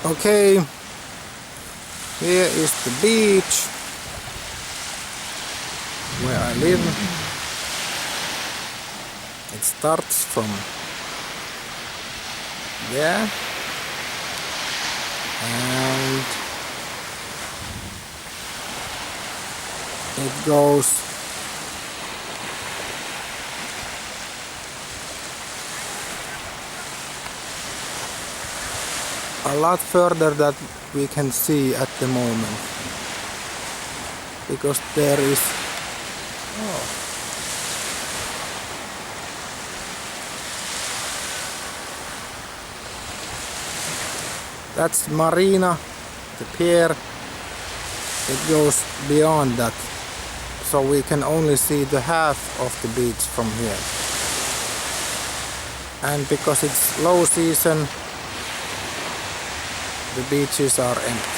Okay, here is the beach where I live. It starts from there and it goes a lot further that we can see at the moment, because there is that's marina, the pier. It goes beyond that, so we can only see the half of the beach from here. And because it's low season, the beaches are empty.